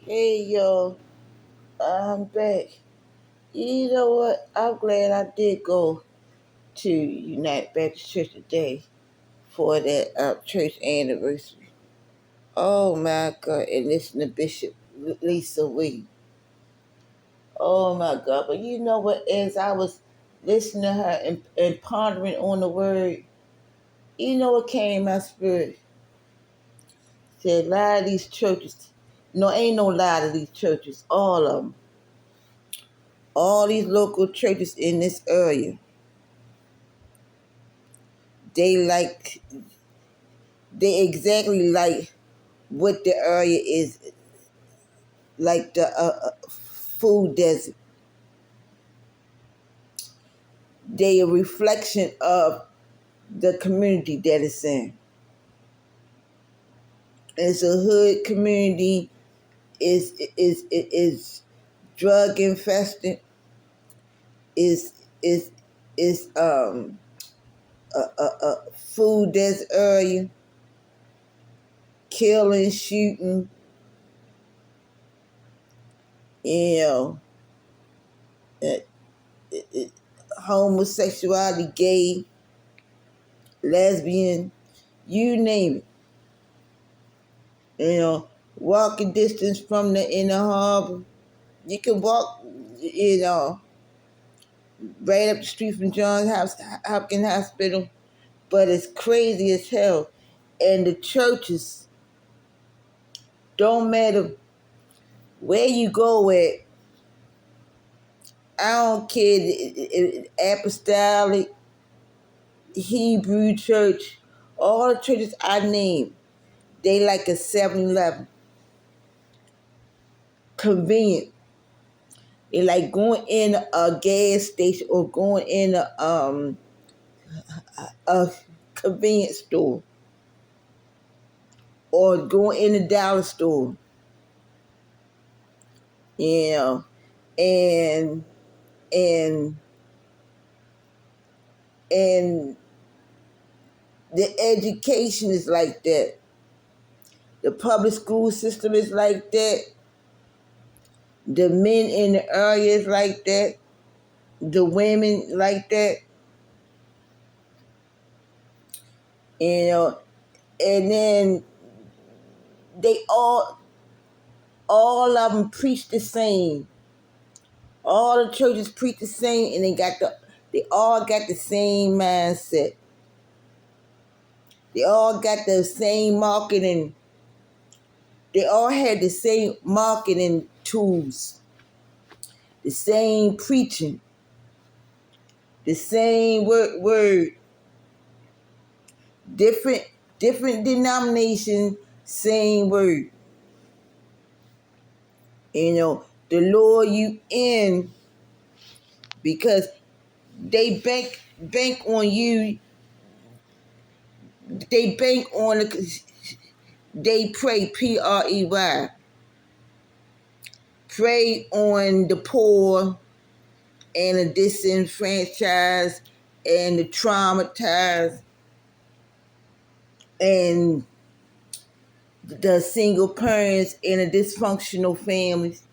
Hey yo, I'm back. You know what? I'm glad I did go to United Baptist Church today for that church anniversary. Oh my God! And listen to Bishop Lisa Wee. Oh my God! But you know what? As I was listening to her and pondering on the word, you know what came in my spirit? Said a lot of these churches. No, ain't no lie to these churches. All of them. All these local churches in this area. They like they exactly like what the area is like the food desert. They a reflection of the community that it's in. It's a hood community. Is drug infested. Is is a food desert area. Killing, shooting, you know, uh, homosexuality, gay, lesbian, you name it. You know, walking distance from the inner harbor. You can walk, you know, right up the street from Hopkins Hospital, but it's crazy as hell. And the churches don't matter where you go at. I don't care, apostolic, Hebrew church, all the churches I name, they like a 7-Eleven. Convenient. They like going in a gas station or going in a convenience store or going in the dollar store, you know, and and and the education is like that. The public school system is like that. The men in the area is like that. The women like that. You know, and then they all of them preach the same. All the churches preach the same, and they all got the same mindset. They all got the same marketing. They all had the same marketing tools, the same preaching, the same word. Different different denomination, same word. You know, the lure you in because they bank on you. They bank on the. They pray, PREY. Prey on the poor and the disenfranchised and the traumatized and the single parents and the dysfunctional families.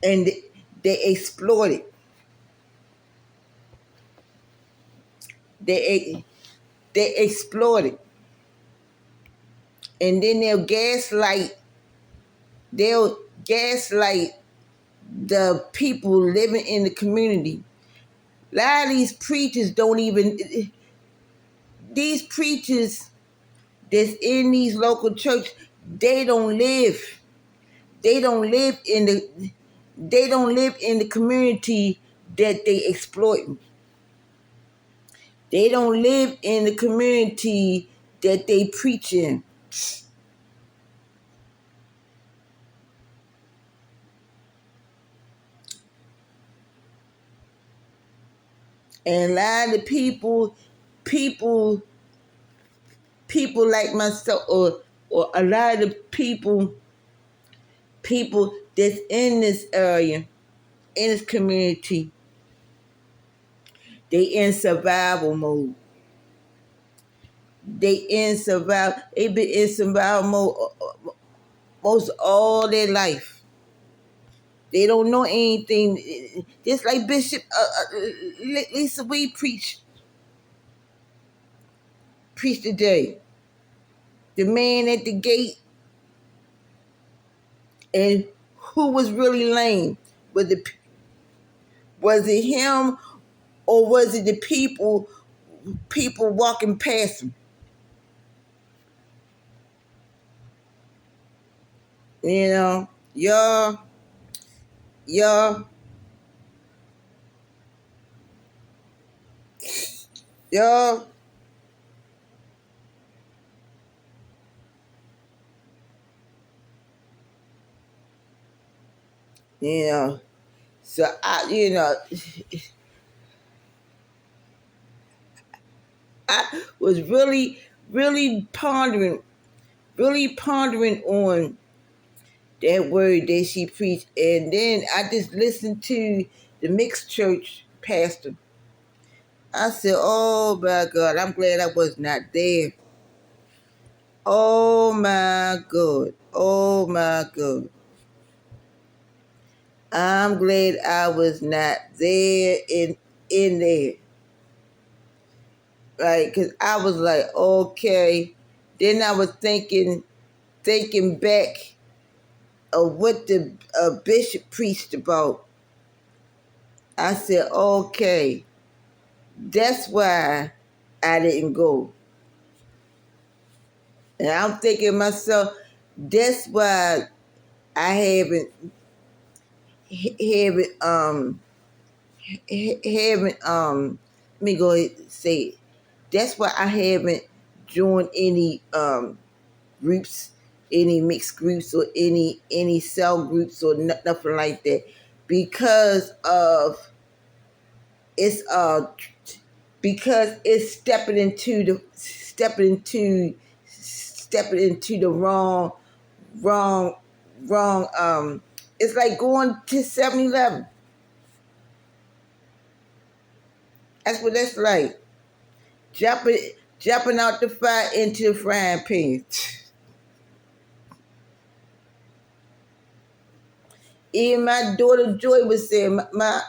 And they exploit it. They exploit it. And then they'll gaslight the people living in the community. A lot of these preachers don't even, these preachers that's in these local churches, they don't live. They don't live in the they don't live in the community that they exploit. They don't live in the community that they preach in. And a lot of people people like myself or a lot of people that's in this area, in this community, they in survival mode. They in survival. They been in survival mode most all their life. They don't know anything. Just like Bishop Lisa Weed preached today. The man at the gate, and who was really lame? Was it him, or was it the people walking past him? You know, y'all, y'all. You know, so I was really pondering on that word that she preached, and then I just listened to the mixed church pastor. I said, "Oh my God, I'm glad I was not there." Oh my God, oh my God, I'm glad I was not there in there, right? Because I was like, okay. Then I was thinking back of what the bishop preached about. I said, okay, that's why I didn't go. And I'm thinking to myself, that's why I haven't let me go ahead and say it. That's why I haven't joined any groups, any mixed groups, or any cell groups, or nothing like that, because of it's stepping into the wrong it's like going to 7-Eleven. That's what that's like. Jumping out the fire into the frying pan. Even my daughter Joy was saying, my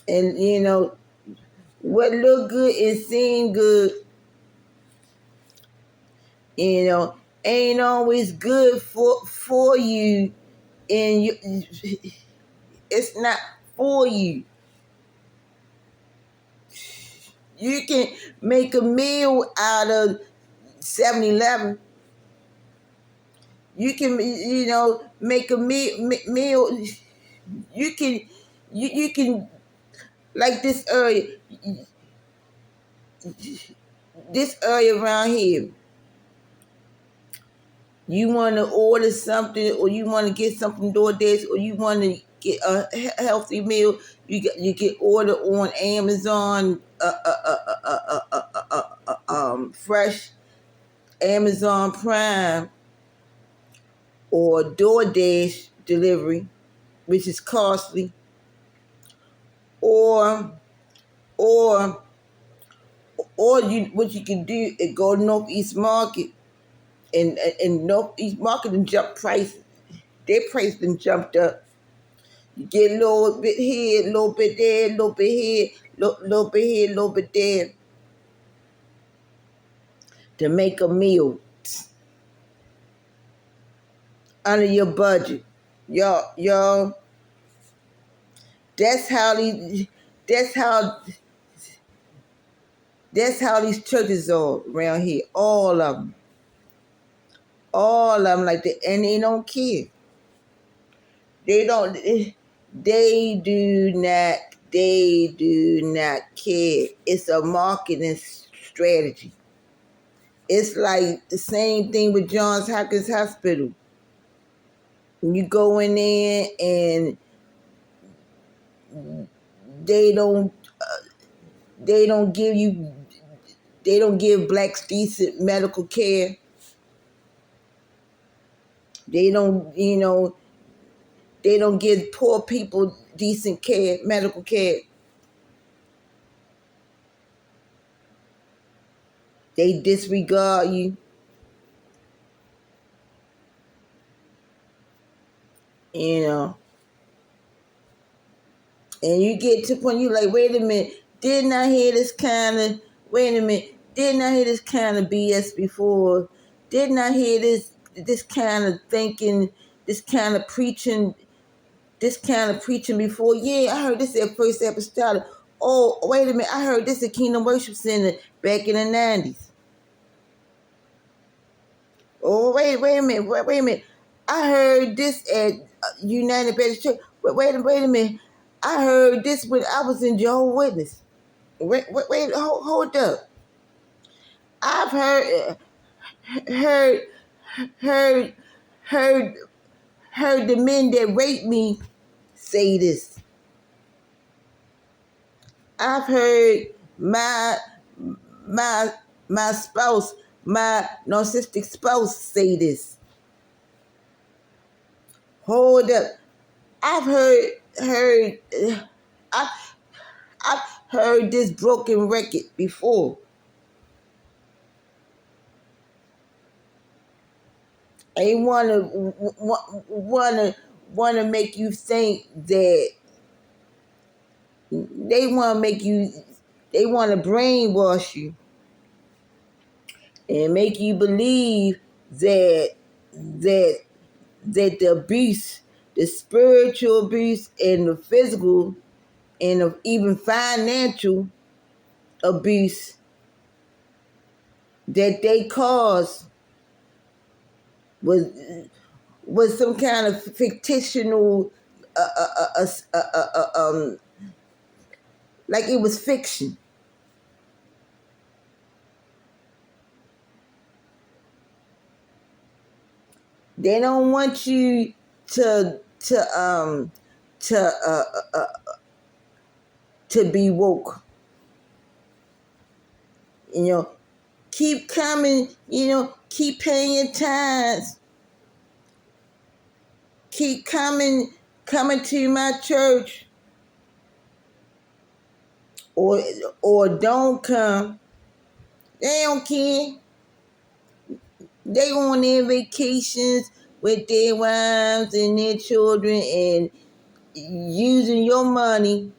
and what look good and seem good, ain't always good for you, and it's not for you. You can make a meal out of 7-Eleven. You can make a meal. You can like this area around here. You want to order something, or you want to get something DoorDash, or you want to get a healthy meal. You can order on Amazon, Fresh, Amazon Prime, or DoorDash delivery, which is costly, or or you what you can do is go to Northeast Market, and Northeast Market and jump price. Their price done jumped up. You get a little bit here, a little bit there, a little bit here, little bit here, a little bit there, to make a meal under your budget. Y'all, that's how these that's how that's how these churches are around here. All of them. All of them like that, and they don't care. They don't. They do not. They do not care. It's a marketing strategy. It's like the same thing with Johns Hopkins Hospital. You go in there and they don't. They don't give you. They don't give blacks decent medical care. They don't. They don't give poor people decent care, medical care. They disregard you, you know. And you get to the point you like, wait a minute, didn't I hear this kind of wait a minute, didn't I hear this kind of BS before? Didn't I hear this kind of thinking, this kind of preaching, this kind of preaching before? Yeah, I heard this at First Apostolic. Oh, wait a minute, I heard this at Kingdom Worship Center back in the 90s. Oh, wait a minute, wait a minute. I heard this at United Baptist Church. Wait a minute. I heard this when I was in Jehovah's Witness. Hold up. I've heard, heard, heard, heard the men that rape me say this. I've heard my my my spouse, my narcissistic spouse say this. Hold up. I've heard I I've heard this broken record before. They wanna make you think that they wanna make you they wanna brainwash you and make you believe that that the abuse, the spiritual abuse and the physical and the even financial abuse that they cause was was some kind of fictional like it was fiction. They don't want you to to be woke. You know, keep coming. You know, keep paying your tithes. Keep coming to my church, or or don't come. They don't care. They on their vacations with their wives and their children and using your money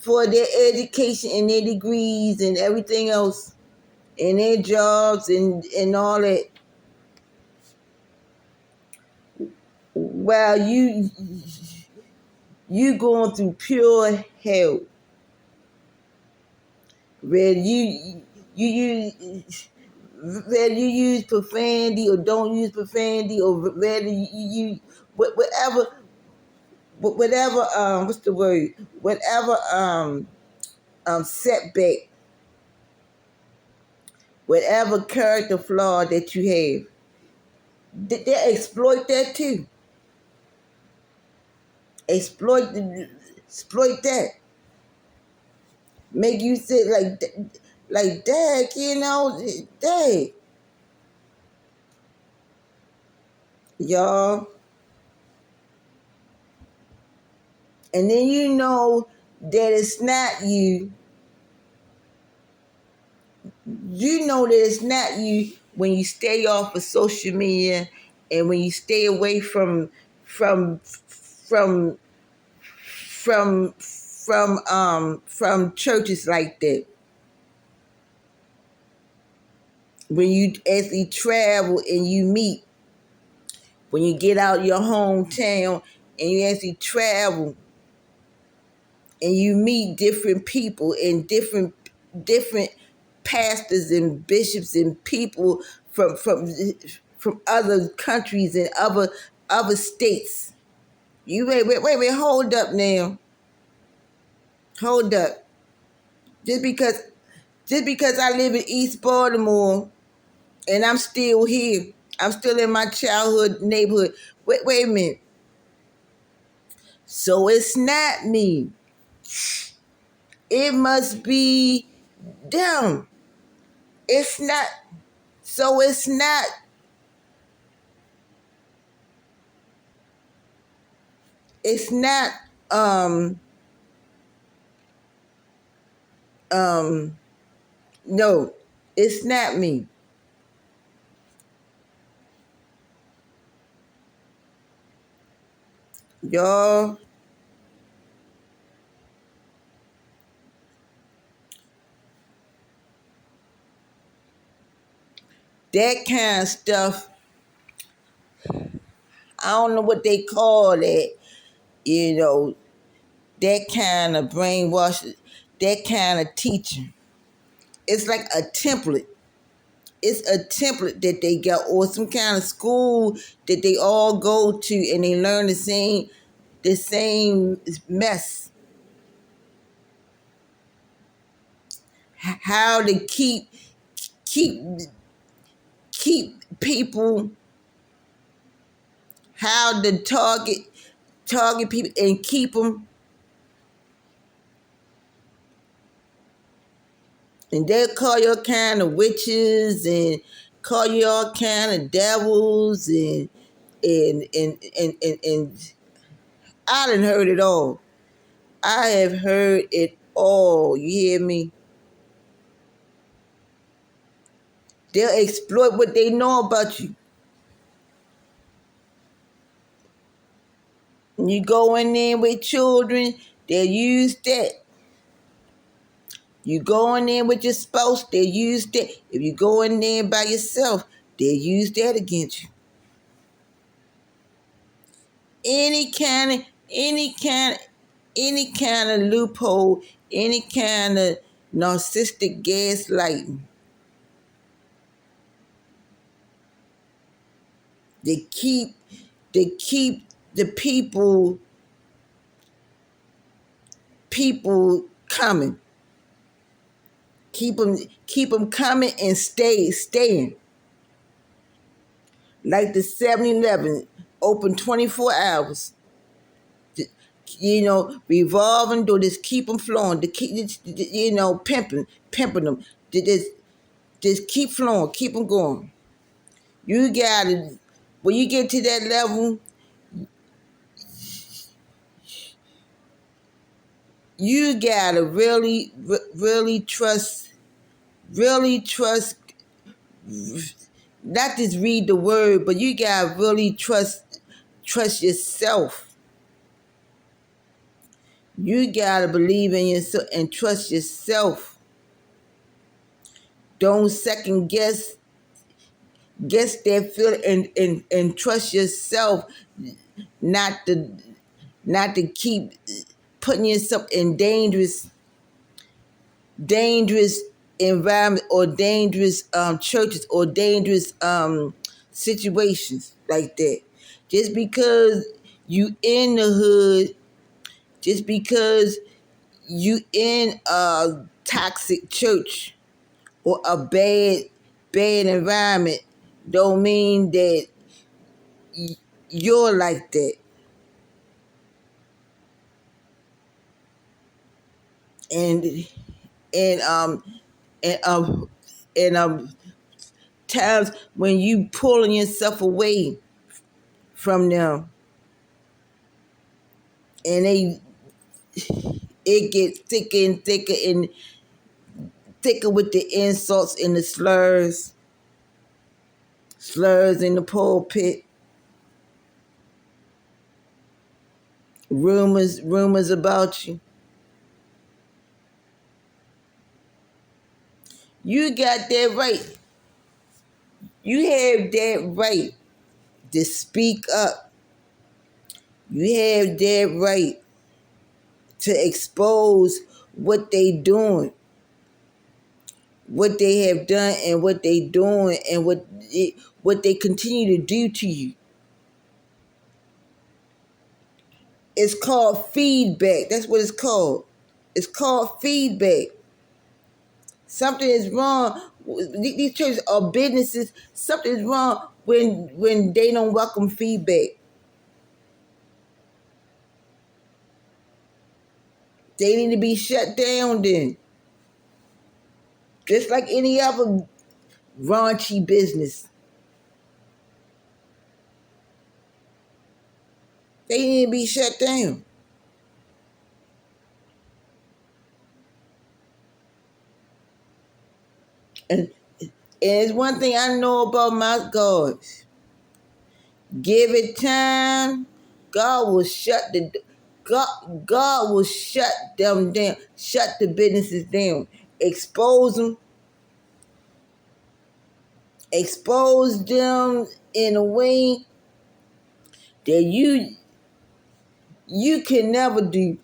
for their education and their degrees and everything else and their jobs and all that. While you going through pure hell. Whether you use whether you use profanity or don't use profanity or whether you whatever what's the word, whatever setback, whatever character flaw that you have, they exploit that too. Exploit that. Make you sit like dad, you know, dad, y'all. And then you know that it's not you. You know that it's not you when you stay off of social media and when you stay away from from from churches like that. When you actually travel and you meet, when you get out your hometown and you actually travel and you meet different people and different pastors and bishops and people from other countries and other states. You wait, hold up now. Hold up. Just because I live in East Baltimore and I'm still here. I'm still in my childhood neighborhood. Wait a minute. So it's not me. It must be them. It's not. So it's not. It's not. Um. No. It snapped me. Y'all, that kind of stuff, I don't know what they call it, you know, that kind of brainwash, that kind of teaching. It's like a template. It's a template that they got, or some kind of school that they all go to, and they learn the same mess. How to keep keep people, how to target people and keep them, and they'll call you all kind of witches and call you all kind of devils and I done heard it all. I have heard it all. You hear me? They'll exploit what they know about you. When you go in there with children, they'll use that. You go in there with your spouse, they'll use that. If you go in there by yourself, they'll use that against you. Any kind of any kind any kind of loophole, any kind of narcissistic gaslighting. They keep they keep the people coming. Keep them coming and staying. Like the 7-Eleven, open 24 hours. Revolving door, just keep them flowing. To keep, pimping them. Just keep flowing, keep them going. You gotta, when you get to that level, you gotta really trust, not just read the word, but you gotta really trust yourself. You gotta believe in yourself and trust yourself. Don't second guess that feeling, and trust yourself not to keep putting yourself in dangerous environment, or dangerous churches, or dangerous situations like that. Just because you in the hood, just because you in a toxic church or a bad environment, don't mean that you're like that. And and um and um and times when you pulling yourself away from them, and it gets thicker with the insults and the slurs in the pulpit, rumors about you. You got that right. You have that right to speak up. You have that right to expose what they doing, what they have done, and what they doing, and what they continue to do to you. It's called feedback. That's what it's called. It's called feedback. Something is wrong. These churches are businesses. Something is wrong when they don't welcome feedback. They need to be shut down then. Just like any other raunchy business. They need to be shut down. And And it's one thing I know about my God. Give it time, God will shut the God will shut them down, shut the businesses down, expose them, expose them in a way that you can never do.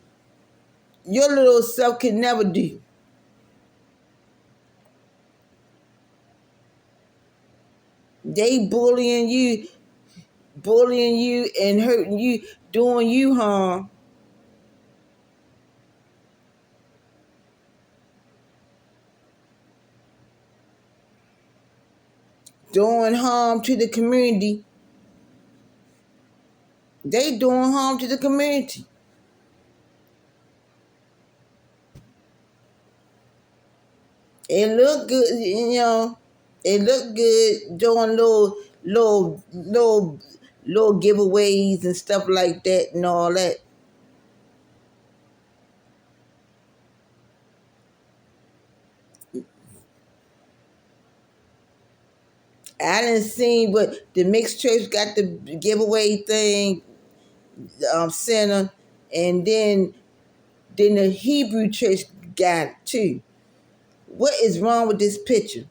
Your little self can never do. They bullying you and hurting you, doing you harm. Doing harm to the community. They doing harm to the community. It look good, you know. It look good doing little giveaways and stuff like that and all that. I didn't see what the mixed church got the giveaway thing, center, and then the Hebrew church got it too. What is wrong with this picture?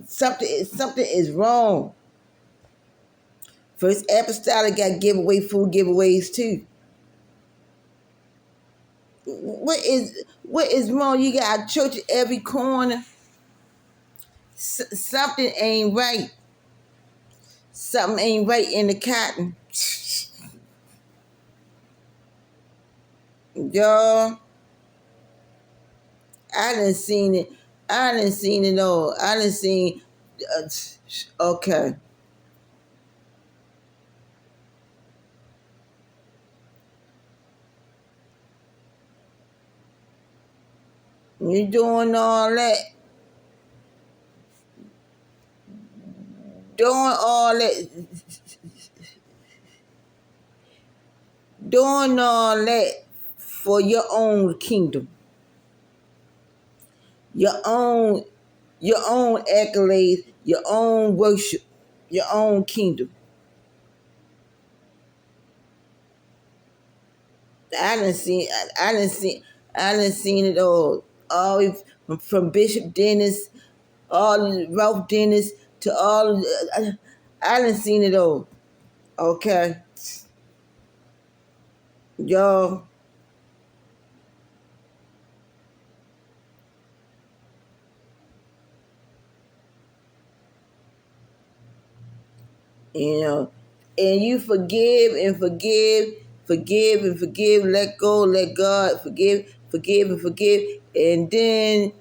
Something is wrong. First Apostolic got giveaway food giveaways too. What is wrong? You got a church at every corner. Something ain't right. Something ain't right in the cotton. Y'all, I done seen it. I done seen it all. I done seen. Okay, you doing all that, doing all that, doing all that for your own kingdom, your own, your own accolades, your own worship, your own kingdom. I done seen it all. All from Bishop Dennis, all Ralph Dennis to all. I done seen it all. Okay, y'all. You know, and you forgive and forgive, forgive and forgive. Let go, let God forgive, forgive and forgive, and then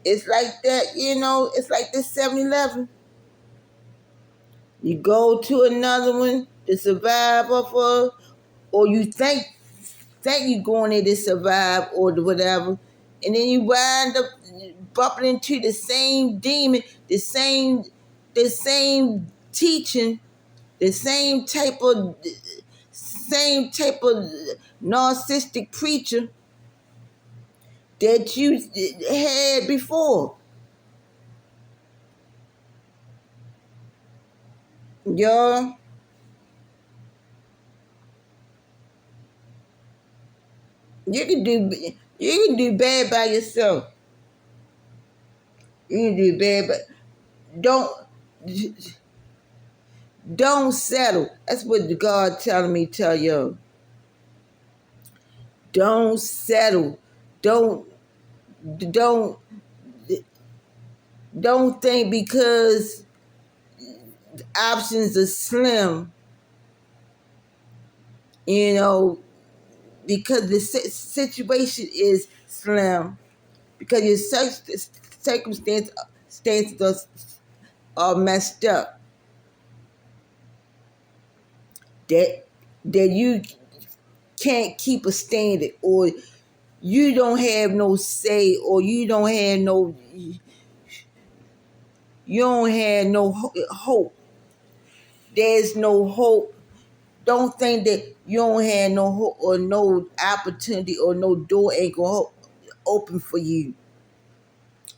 it's like that. You know, it's like this 7-Eleven. You go to another one to survive off of, or you think you going there to survive or whatever, and then you wind up bumping into the same demon, the same teaching, the same type of narcissistic preacher that you had before. Y'all, you can do bad by yourself. You can do bad, but don't settle. That's what God telling me tell you. Don't settle. Don't don't don't think because options are slim, you know, because the situation is slim, because your circumstances are messed up, that you can't keep a standard, or you don't have no say, or you don't have no hope. There's no hope. Don't think that you don't have no hope or no opportunity or no door ain't gonna open for you.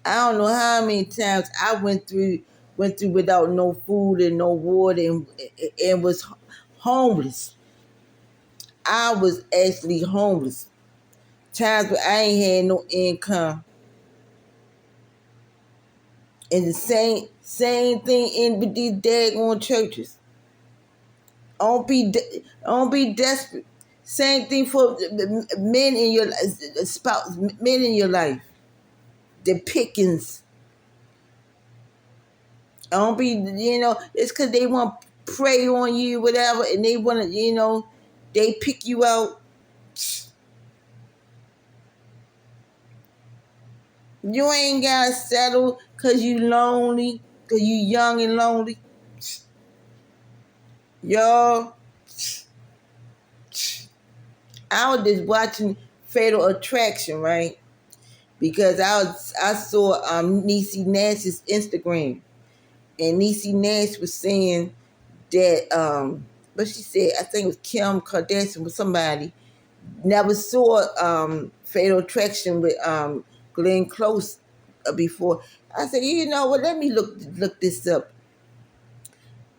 I don't know how many times I went through without no food and no water and was homeless. I was actually homeless. Times where I ain't had no income. And the same thing in with these daggone churches. Don't be desperate. Same thing for men in your spouse, men in your life. The pickings. Don't be, it's because they want to prey on you, whatever, and they want to, they pick you out. You ain't got to settle because you lonely, because you young and lonely. Y'all, I was just watching Fatal Attraction, right? Because I saw Niecy Nash's Instagram, and Niecy Nash was saying that but she said, I think it was Kim Kardashian with somebody, never saw Fatal Attraction with Glenn Close before. I said, you know what, let me look this up.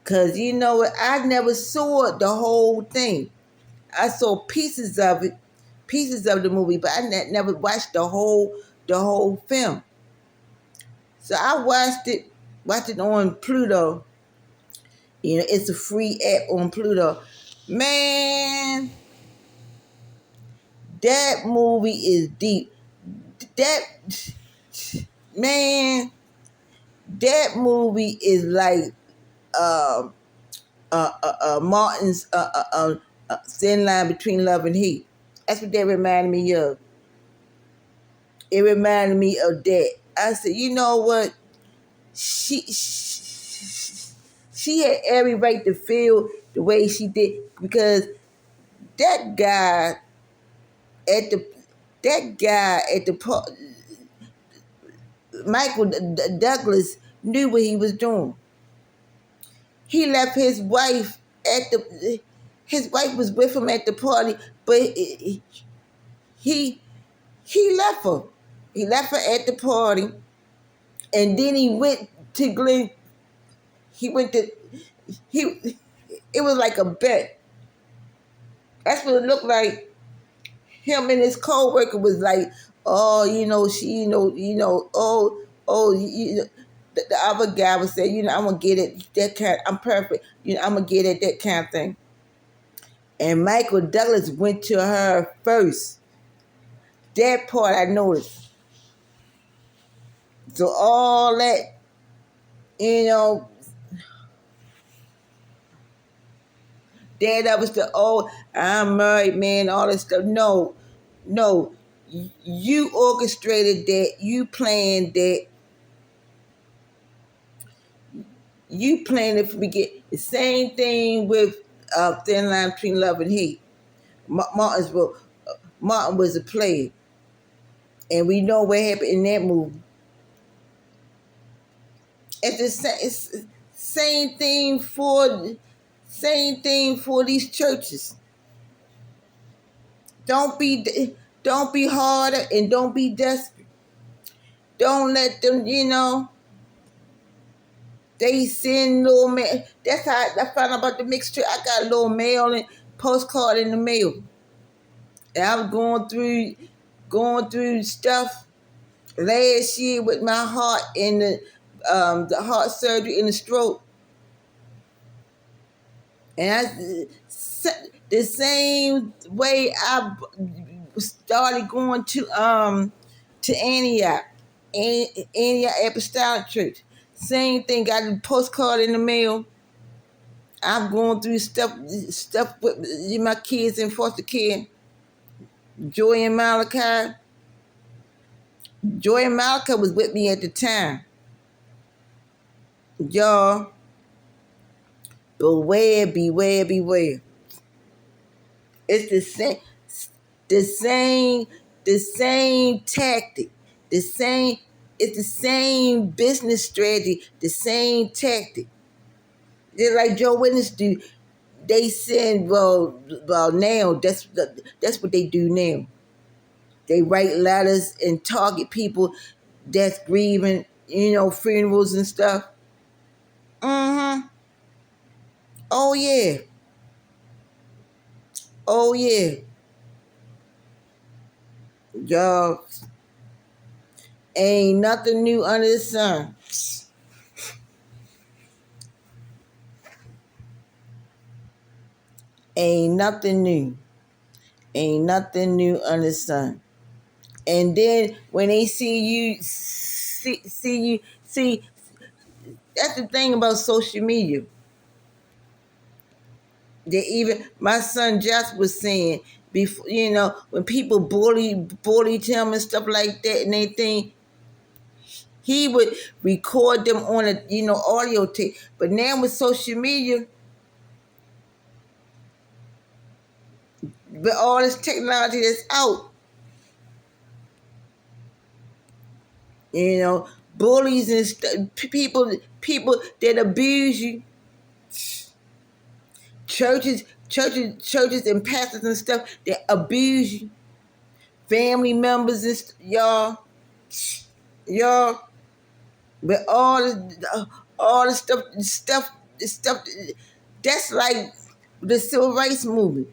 Cause you know what, I never saw the whole thing. I saw pieces of it, pieces of the movie, but I never watched the whole film. So I watched it on Pluto. It's a free app on Pluto. Man, that movie is deep. That man, that movie is like Martin's thin line between love and hate. That's what that reminded me of. It reminded me of that. I said, you know what? She had every right to feel the way she did, because that guy at the Michael Douglas knew what he was doing. He left his wife his wife was with him at the party, but he left her. He left her at the party, and then he went to Glenn. He went to he. It was like a bet. That's what it looked like. Him and his co-worker was like, oh, she, the other guy was saying, I'm gonna get it that kind. I'm perfect. I'm gonna get it that kind of thing. And Michael Douglas went to her first. That part I noticed. So all that, that was the I'm married, man, all this stuff. No, you orchestrated that. You planned that. You planned it from the beginning. The same thing with Thin Line Between Love and Hate. Martin was a player, and we know what happened in that movie. It's same thing for these churches. Don't be harder, and don't be desperate. Don't let them, they send little mail. That's how I found out about the mixture. I got a little mail and postcard in the mail. And I was going through stuff last year with my heart and the heart surgery and the stroke. And the same way I started going to Antioch, Antioch Apostolic Church. Same thing. Got a postcard in the mail. I'm going through stuff with my kids in foster care. Joy and Malachi. Joy and Malachi was with me at the time. Y'all, beware, beware, beware. It's the same tactic, it's the same business strategy, the same tactic. Just like Joe Witness do. They send now that's what they do now. They write letters and target people. death grieving, funerals and stuff. Mm-hmm. Oh yeah. Oh yeah. Y'all, ain't nothing new under the sun. Ain't nothing new. Ain't nothing new under the sun. And then when they see, that's the thing about social media. They even my son Josh was saying before, when people bullied him and stuff like that, and they think he would record them on a audio tape. But now with social media, with all this technology that's out, bullies and people that abuse you, churches and pastors and stuff that abuse you, family members and y'all, with all the stuff that's like the civil rights movement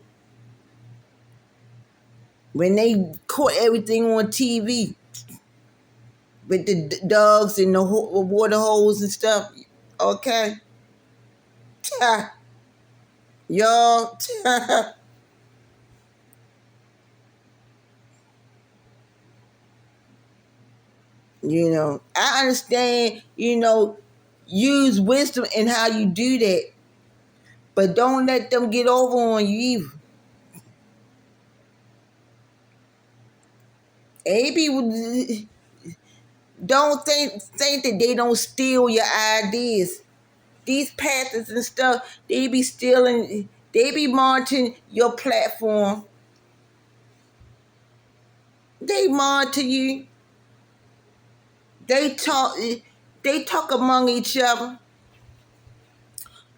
when they caught everything on TV with the dogs and the water holes and stuff. Okay, y'all. I understand. Use wisdom in how you do that, but don't let them get over on you either. AB, don't think that they don't steal your ideas. These pastors and stuff, they be stealing, they be monitoring your platform. They monitor you. They talk among each other.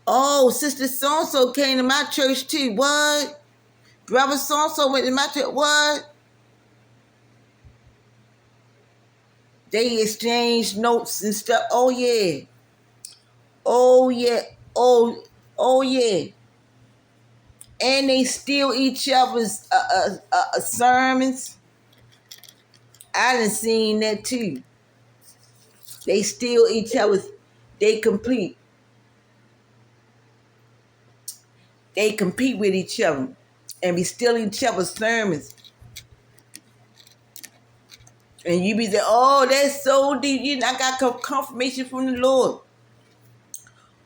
Oh, Sister so-and-so came to my church too. What? Brother so-and-so went to my church. What? They exchange notes and stuff. Oh yeah. Oh yeah. Oh yeah. And they steal each other's sermons. I done seen that too. They steal each other's. They compete. They compete with each other, and be stealing each other's sermons. And you be saying, "Oh, that's so deep." I got confirmation from the Lord.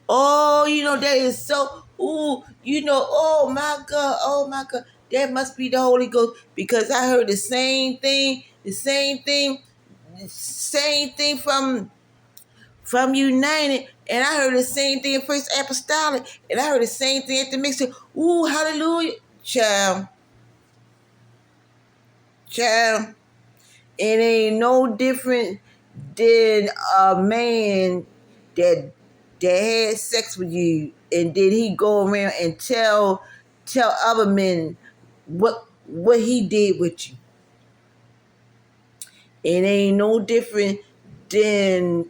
Oh, that is so. Ooh, oh my God, oh my God, that must be the Holy Ghost because I heard the same thing from United, and I heard the same thing in First Apostolic, and I heard the same thing at the mixer. Ooh, hallelujah, child, child. It ain't no different than a man that had sex with you, and then he go around and tell other men what he did with you. It ain't no different than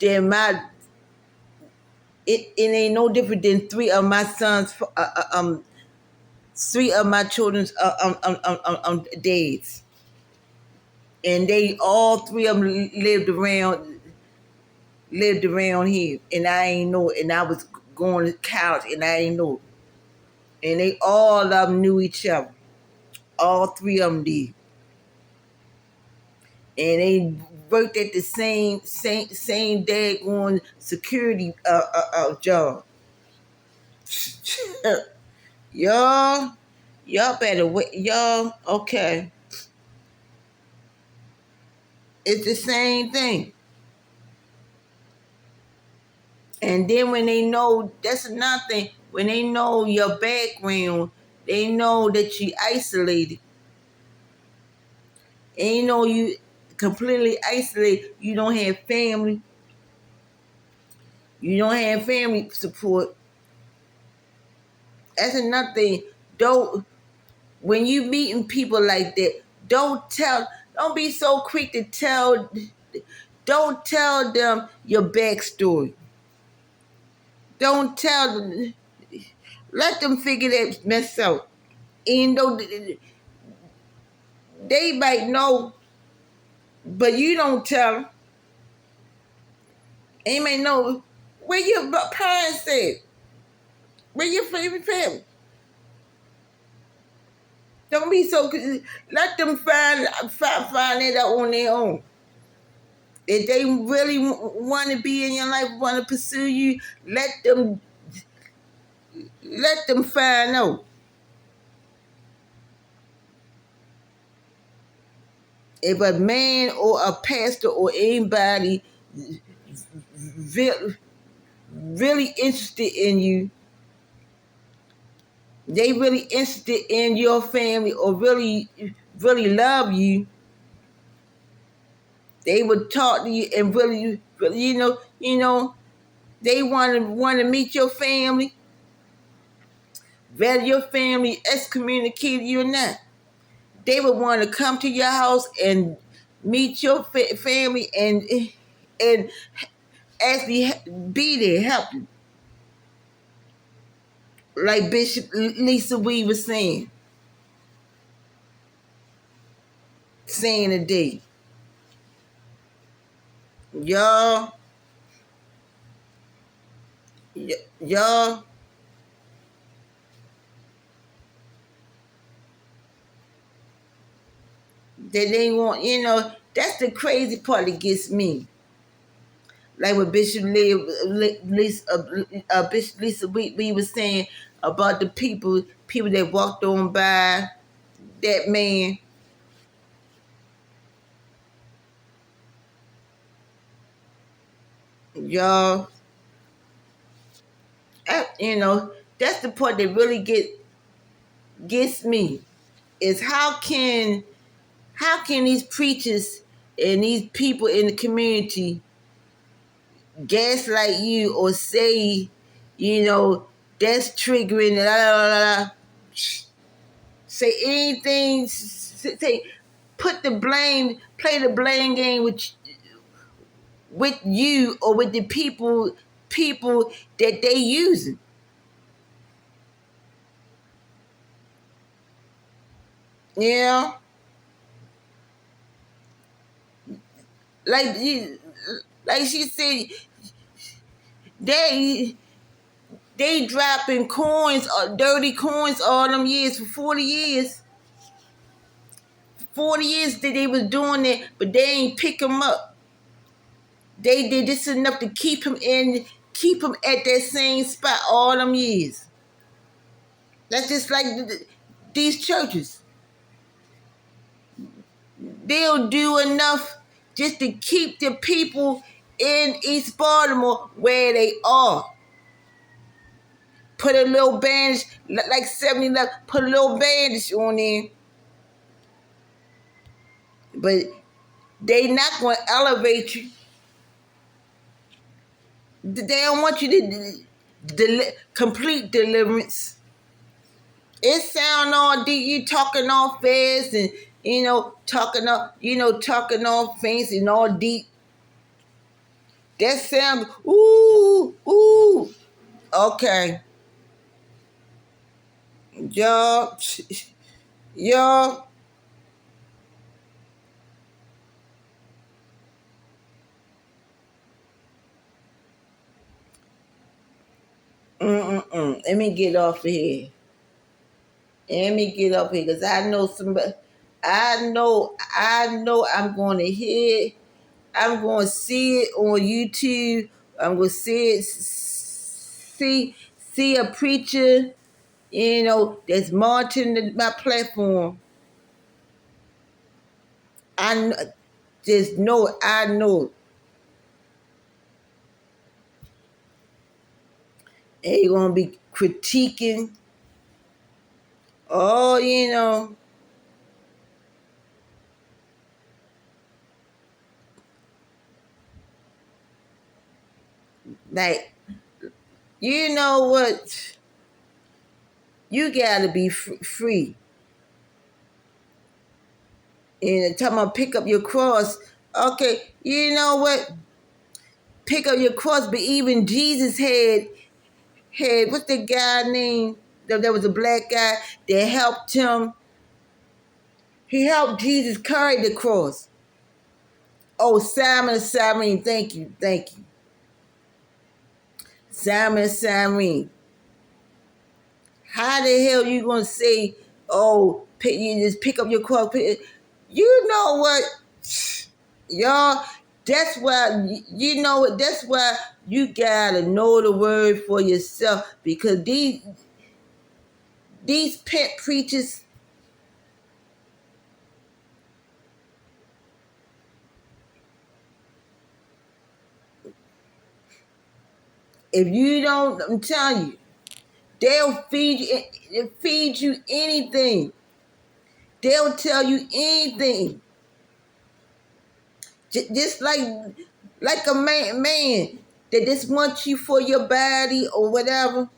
my. It ain't no different than three of my children's days, and they all three of them lived around here, and I ain't know it, and I was going to college, and I ain't know it. And they all of them knew each other. All three of them did. And they worked at the same daggone security job. Y'all better wait. Y'all, okay. It's the same thing. And then when they know, that's another thing, when they know your background, they know that you isolated. And you completely isolated. You don't have family. You don't have family support. That's another thing. When you meeting people like that, don't be so quick to tell Don't tell them your backstory. Don't tell them. Let them figure that mess out. Even though they might know, but you don't tell them. They may know where your parents at, where your favorite family. Don't be so. Let them find it out on their own. If they really want to be in your life, want to pursue you, let them find out. If a man or a pastor or anybody really interested in you, they really interested in your family or really love you, they would talk to you and really they want to meet your family, whether your family excommunicated you or not. They would want to come to your house and meet your family and actually be there, help you. Like Bishop Lisa Wee was saying today. Y'all, y'all, they want, that's the crazy part that gets me. Like what Bishop Lisa Wee was saying about the people that walked on by that man. Y'all, that's the part that really gets me. Is how can these preachers and these people in the community gaslight you or say, that's triggering, la, la, la, la. Say anything, say, play the blame game with you or with the people that they using. Yeah. Like she said, they dropping coins, dirty coins all them years for 40 years. 40 years that they was doing it, but they ain't pick him up. They did this enough to keep him at that same spot all them years. That's just like these churches. They'll do enough just to keep the people in East Baltimore where they are. Put a little bandage, like 70 left, put a little bandage on there. But they not going to elevate you. They don't want you to complete deliverance. It sound all deep. You talking all fast and talking all fancy and all deep. That sound ooh. Okay, y'all. Let me get off of here. Let me get up here because I know somebody. I know I'm going to hear. I'm going to see it on YouTube. I'm going to see a preacher, that's monitoring my platform. Just know it. I know. And you're going to be critiquing. Oh, like, you know what? You got to be free. And talking about pick up your cross, Okay, you know what? Pick up your cross, but even Jesus had what's the guy name? There was a black guy that helped him. He helped Jesus carry the cross. Oh, Simon, thank you. Simon. How the hell you gonna say, oh, you just pick up your cross? You know what, y'all? That's why you know what. That's why you gotta know the word for yourself because these pet preachers. If you don't, I'm telling you, they'll feed you anything. They'll tell you anything. Just like a man that just wants you for your body or whatever.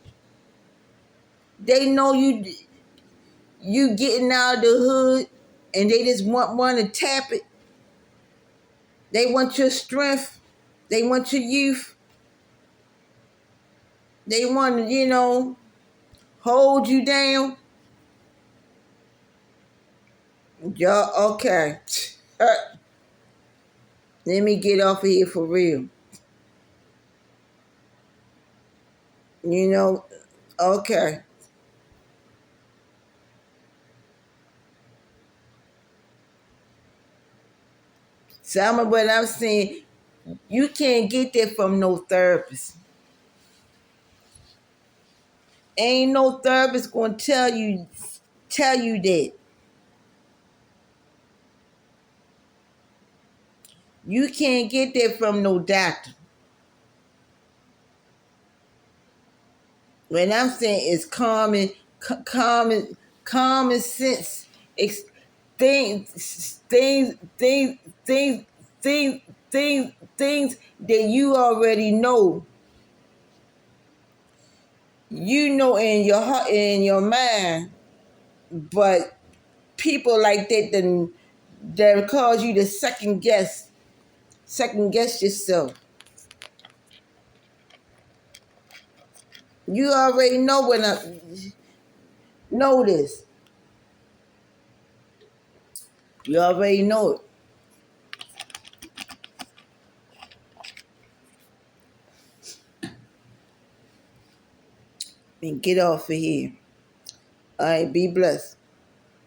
They know you getting out of the hood, and they just want to tap it. They want your strength. They want your youth. They want to hold you down. Y'all okay? Let me get off of here for real. You know, okay. Some of what I'm saying, you can't get that from no therapist. Ain't no therapist gonna tell you that. You can't get that from no doctor. What I'm saying is common sense. Things, things, things, things, things, things that you already know. You know in your heart, in your mind, but people like that cause you to second guess yourself. You already know when I know this. You already know it. And get off of here. All right, be blessed.